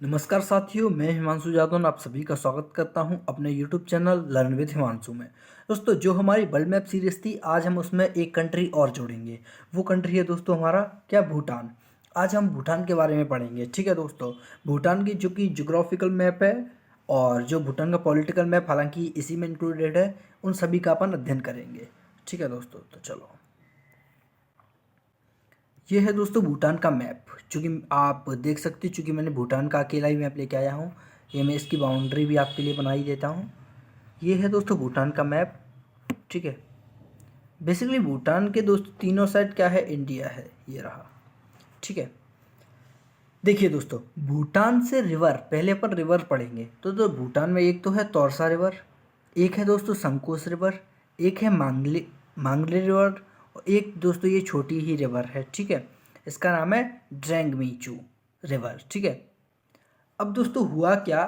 नमस्कार साथियों, मैं हिमांशु जादौन आप सभी का स्वागत करता हूं अपने YouTube channel learn with Himanshu में। दोस्तों, जो हमारी वर्ल्ड मैप सीरीज थी, आज हम उसमें एक कंट्री और जोड़ेंगे। वो कंट्री है दोस्तों हमारा क्या, भूटान। आज हम भूटान के बारे में पढ़ेंगे। ठीक है दोस्तों, भूटान की जो कि जोग्राफिकल मैप है और जो भूटान का पॉलिटिकल मैप हालांकि इसी में इंक्लूडेड है, उन सभी का अपन अध्ययन करेंगे। ठीक है दोस्तों, तो चलो, ये है दोस्तों भूटान का मैप। चूँकि आप देख सकते हो, चूँकि मैंने भूटान का अकेला ही मैप लेके आया हूँ। ये मैं इसकी बाउंड्री भी आपके लिए बना ही देता हूँ। ये है दोस्तों भूटान का मैप। ठीक है, बेसिकली भूटान के दोस्तों तीनों साइड क्या है, इंडिया है, ये रहा। ठीक है, देखिए दोस्तों, भूटान से रिवर, पहले अपन रिवर पढ़ेंगे तो भूटान में एक तो है तौरसा रिवर, एक है दोस्तों संकोस रिवर, एक है मांगले मांगले रिवर, और एक दोस्तों ये छोटी ही रिवर है। ठीक है, इसका नाम है ड्रैंगमीचू रिवर। ठीक है, अब दोस्तों हुआ क्या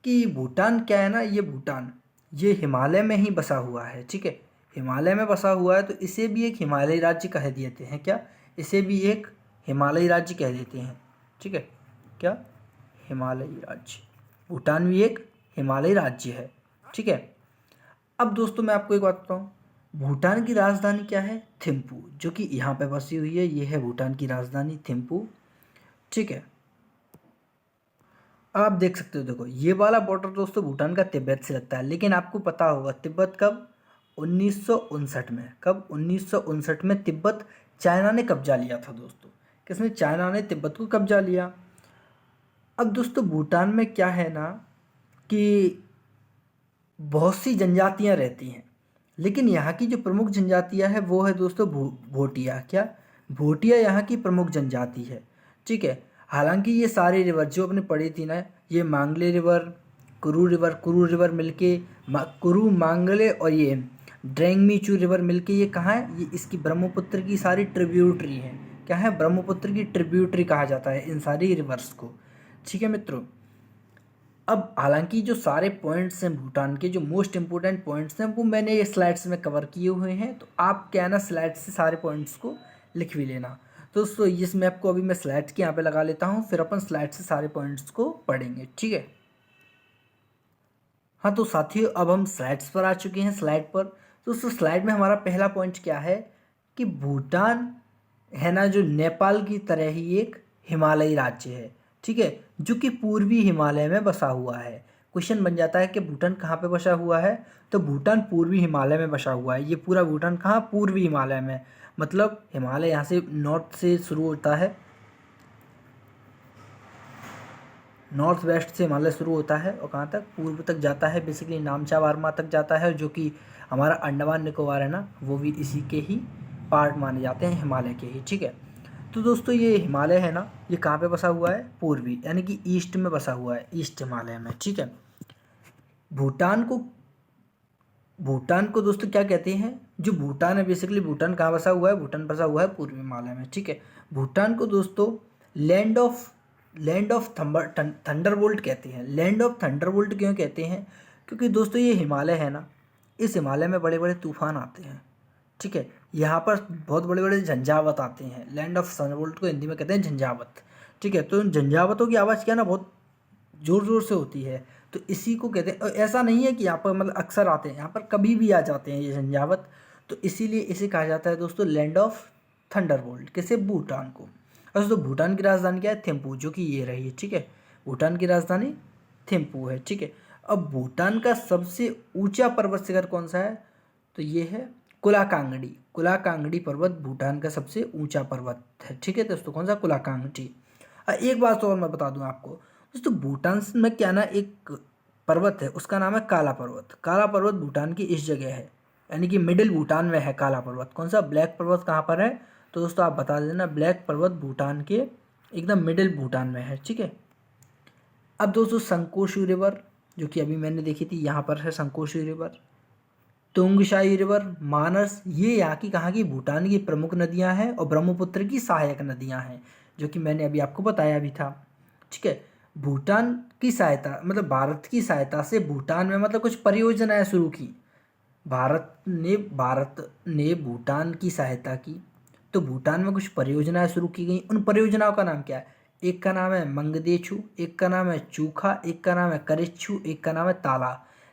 कि भूटान क्या है ना, ये भूटान ये हिमालय में ही बसा हुआ है। ठीक है, हिमालय में बसा हुआ है तो इसे भी एक हिमालयी राज्य कह देते हैं। क्या, इसे भी एक हिमालयी राज्य कह देते हैं। ठीक है, क्या, हिमालयी राज्य। भूटान भी एक हिमालयी राज्य है। ठीक है, अब दोस्तों मैं आपको एक बात बताऊँ, भूटान की राजधानी क्या है, थिम्पू, जो कि यहाँ पे बसी हुई है। ये है भूटान की राजधानी थिम्पू। ठीक है, आप देख सकते हो, देखो ये वाला बॉर्डर दोस्तों भूटान का तिब्बत से लगता है। लेकिन आपको पता होगा तिब्बत कब, 1959 में। कब, 1959 में तिब्बत चाइना ने कब्जा लिया था दोस्तों। किसने, चाइना ने तिब्बत को कब्जा लिया। अब दोस्तों भूटान में क्या है ना कि बहुत सी जनजातियां रहती हैं, लेकिन यहाँ की जो प्रमुख जनजातियां है वो है दोस्तों भोटिया। क्या, भोटिया यहाँ की प्रमुख जनजाति है। ठीक है, हालांकि ये सारे रिवर जो अपने पढ़ी थी ना, ये मांगले रिवर, कुरू रिवर मिलके कुरू मांगले और ये ड्रेंगमीचू रिवर मिलके ये कहाँ है, ये इसकी ब्रह्मपुत्र की सारी ट्रिब्यूटरी है। क्या है, ब्रह्मपुत्र की ट्रिब्यूटरी कहा जाता है इन सारी रिवर्स को। ठीक है मित्रों, अब हालांकि जो सारे पॉइंट्स हैं भूटान के, जो मोस्ट इंपॉर्टेंट पॉइंट्स हैं, वो मैंने ये स्लाइड्स में कवर किए हुए हैं। तो आप क्या है ना, स्लाइड्स से सारे पॉइंट्स को लिख भी लेना। तो दोस्तों इस मैप को अभी मैं स्लाइड्स के यहाँ पे लगा लेता हूँ, फिर अपन स्लाइड्स से सारे पॉइंट्स को पढ़ेंगे। ठीक है, हाँ तो साथियों, अब हम स्लाइड्स पर आ चुके हैं। स्लाइड पर तो दोस्तों, स्लाइड में हमारा पहला पॉइंट क्या है कि भूटान है ना, जो नेपाल की तरह ही एक हिमालयी राज्य है। ठीक है, जो कि पूर्वी हिमालय में बसा हुआ है। क्वेश्चन बन जाता है कि भूटान कहाँ पे बसा हुआ है, तो भूटान पूर्वी हिमालय में बसा हुआ है। ये पूरा भूटान कहाँ, पूर्वी हिमालय में, मतलब हिमालय यहाँ से नॉर्थ से शुरू होता है, नॉर्थ वेस्ट से हिमालय शुरू होता है और कहाँ तक, पूर्व तक जाता है। बेसिकली नामचा वार्मा तक जाता है, जो कि हमारा अंडमान निकोबार है ना, वो भी इसी के ही पार्ट माने जाते हैं, हिमालय के ही। ठीक है, तो दोस्तों ये हिमालय है ना, ये कहाँ पे बसा हुआ है, पूर्वी यानी कि ईस्ट में बसा हुआ है, ईस्ट हिमालय में। ठीक है, भूटान को भूटान को दोस्तों क्या कहते हैं, जो भूटान है, बेसिकली भूटान कहाँ बसा हुआ है, भूटान बसा हुआ है पूर्वी हिमालय में। ठीक है, भूटान को दोस्तों लैंड ऑफ थंडरबोल्ट कहते हैं। लैंड ऑफ थंडरबोल्ट क्यों कहते हैं, क्योंकि दोस्तों ये हिमालय है ना, इस हिमालय में बड़े बड़े तूफान आते हैं। ठीक है, यहाँ पर बहुत बड़े बड़े झंझावत आते हैं। लैंड ऑफ थंडरबोल्ट को हिंदी में कहते हैं झंझावत। ठीक है, तो इन झंझावतों की आवाज़ क्या ना, बहुत ज़ोर ज़ोर से होती है। तो इसी को कहते हैं, और ऐसा नहीं है कि यहाँ पर मतलब अक्सर आते हैं, यहाँ पर कभी भी आ जाते हैं ये झंझावत। तो इसीलिए इसे कहा जाता है दोस्तों लैंड ऑफ थंडरबोल्ट। किसे, भूटान को। और दोस्तों भूटान की राजधानी क्या है, थिम्पू, जो कि ये रही है। ठीक है, भूटान की राजधानी थिम्पू है। ठीक है, अब भूटान का सबसे ऊंचा पर्वत शिखर कौन सा है, तो ये है कुलाकांगड़ी। कुलाकांगड़ी पर्वत भूटान का सबसे ऊंचा पर्वत है। ठीक है दोस्तों, कौन सा, कुलाकांगड़ी। एक बात और मैं बता दूं आपको दोस्तों, भूटान में क्या ना एक पर्वत है, उसका नाम है काला पर्वत। काला पर्वत भूटान की इस जगह है, यानी कि मिडिल भूटान में है काला पर्वत। कौन सा, ब्लैक पर्वत कहाँ पर है, तो दोस्तों आप बता देना, ब्लैक पर्वत भूटान के एकदम मिडिल भूटान में है। ठीक है, अब दोस्तों संकोशु रिवर, जो कि अभी मैंने देखी थी, यहाँ पर है संकोशु रिवर। तुंगशाई रिवर, मानस, ये यहाँ की कहाँ की, भूटान की प्रमुख नदियाँ हैं और ब्रह्मपुत्र की सहायक नदियाँ हैं, जो कि मैंने अभी आपको बताया भी था। ठीक है, भूटान की सहायता मतलब भारत की सहायता से भूटान में मतलब कुछ परियोजनाएं शुरू की। भारत ने भूटान की सहायता की, तो भूटान में कुछ परियोजनाएं शुरू की गई। उन परियोजनाओं का नाम क्या है, एक का नाम है मंगदेचु, एक का नाम है चूखा, एक का नाम है करिच्छु, एक का नाम है ताला।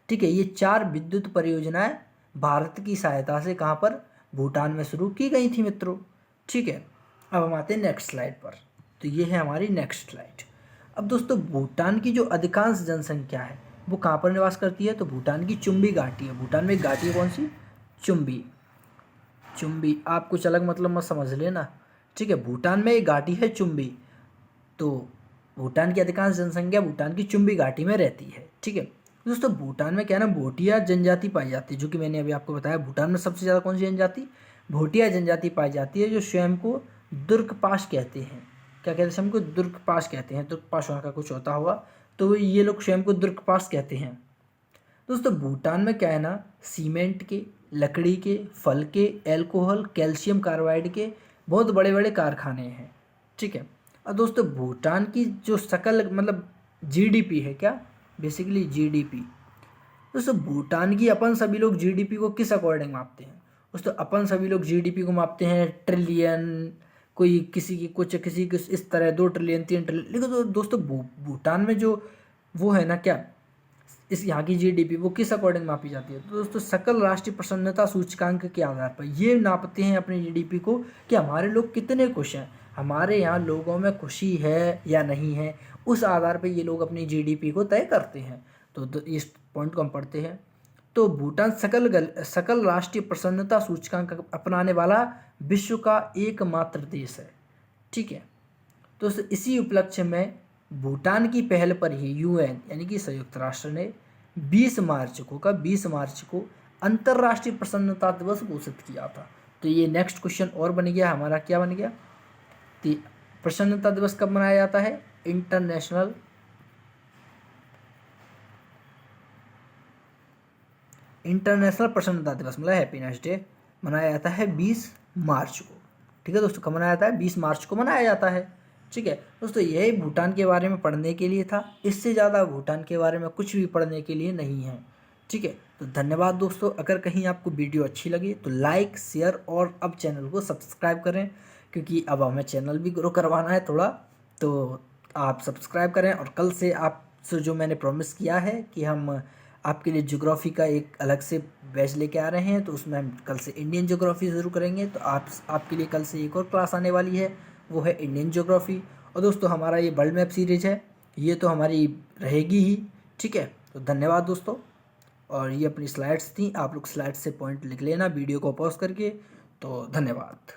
ठीक है, ये 4 विद्युत परियोजनाएं भारत की सहायता से कहाँ पर, भूटान में शुरू की गई थी मित्रों। ठीक है, अब हम आते हैं नेक्स्ट स्लाइड पर। तो ये है हमारी नेक्स्ट स्लाइड। अब दोस्तों भूटान की जो अधिकांश जनसंख्या है वो कहाँ पर निवास करती है, तो भूटान की चुम्बी घाटी है। भूटान में एक घाटी है कौन सी, चुम्बी। चुम्बी आप कुछ अलग मतलब मत समझ लेना। ठीक है, भूटान में एक घाटी है चुम्बी। तो भूटान की अधिकांश जनसंख्या भूटान की चुम्बी घाटी में रहती है। ठीक है दोस्तों, भूटान में क्या है ना, भोटिया जनजाति पाई जाती है, जो कि मैंने अभी आपको बताया। भूटान में सबसे ज़्यादा कौन सी जनजाति, भोटिया जनजाति पाई जाती है, जो स्वयं को दुर्गपाश कहते हैं। क्या कहते हैं, स्वयं को दुर्गपाश कहते हैं। दुर्गपाश वहाँ का कुछ होता हुआ, तो ये लोग स्वयं को दुर्गपाश कहते हैं। दोस्तों भूटान में क्या है ना, सीमेंट के, लकड़ी के, फल के, एल्कोहल, कैल्शियम कार्बाइड के बहुत बड़े बड़े कारखाने हैं। ठीक है, और दोस्तों भूटान की जो सकल मतलब जीडीपी है, क्या बेसिकली जीडीपी। दोस्तों भूटान की अपन सभी लोग जीडीपी को किस अकॉर्डिंग मापते हैं, दोस्तों अपन सभी लोग जीडीपी को मापते हैं ट्रिलियन, कोई किसी की कुछ, किसी की इस तरह 2 ट्रिलियन 3 ट्रिलियन। लेकिन दोस्तों भूटान में जो वो है ना, क्या इस यहाँ की जीडीपी वो किस अकॉर्डिंग मापी जाती है, तो दोस्तों सकल राष्ट्रीय प्रसन्नता सूचकांक के आधार पर ये नापते हैं अपनी जीडीपी को कि हमारे लोग कितने खुश हैं, हमारे यहाँ लोगों में खुशी है या नहीं है। उस आधार पर ये लोग अपनी जीडीपी को तय करते हैं। तो इस पॉइंट को हम पढ़ते हैं। तो भूटान सकल राष्ट्रीय प्रसन्नता सूचकांक अपनाने वाला विश्व का एकमात्र देश है। ठीक है दोस्तों, इसी उपलक्ष्य में भूटान की पहल पर ही यूएन यानी कि संयुक्त राष्ट्र ने 20 मार्च को अंतर्राष्ट्रीय प्रसन्नता दिवस घोषित किया था। तो ये नेक्स्ट क्वेश्चन और बन गया हमारा, क्या बन गया, तो प्रसन्नता दिवस कब मनाया जाता है, इंटरनेशनल प्रसन्नता दिवस मतलब हैप्पीनेस डे मनाया जाता है 20 मार्च को। ठीक है दोस्तों, कब मनाया जाता है, 20 मार्च को मनाया जाता है। ठीक है दोस्तों, यही भूटान के बारे में पढ़ने के लिए था। इससे ज़्यादा भूटान के बारे में कुछ भी पढ़ने के लिए नहीं है। ठीक है, तो धन्यवाद दोस्तों। अगर कहीं आपको वीडियो अच्छी लगी तो लाइक, शेयर और अब चैनल को सब्सक्राइब करें, क्योंकि अब हमें चैनल भी ग्रो करवाना है थोड़ा। तो आप सब्सक्राइब करें, और कल से आपसे जो मैंने प्रॉमिस किया है कि हम आपके लिए ज्योग्राफी का एक अलग से बैच लेके आ रहे हैं, तो उसमें हम कल से इंडियन ज्योग्राफी ज़रूर करेंगे। तो आपके लिए कल से एक और क्लास आने वाली है, वो है इंडियन ज्योग्राफी। और दोस्तों हमारा ये वर्ल्ड मैप सीरीज है, ये तो हमारी रहेगी ही। ठीक है, तो धन्यवाद दोस्तों। और ये अपनी स्लाइड्स थी, आप लोग स्लाइड्स से पॉइंट लिख लेना वीडियो को पॉज करके। तो धन्यवाद।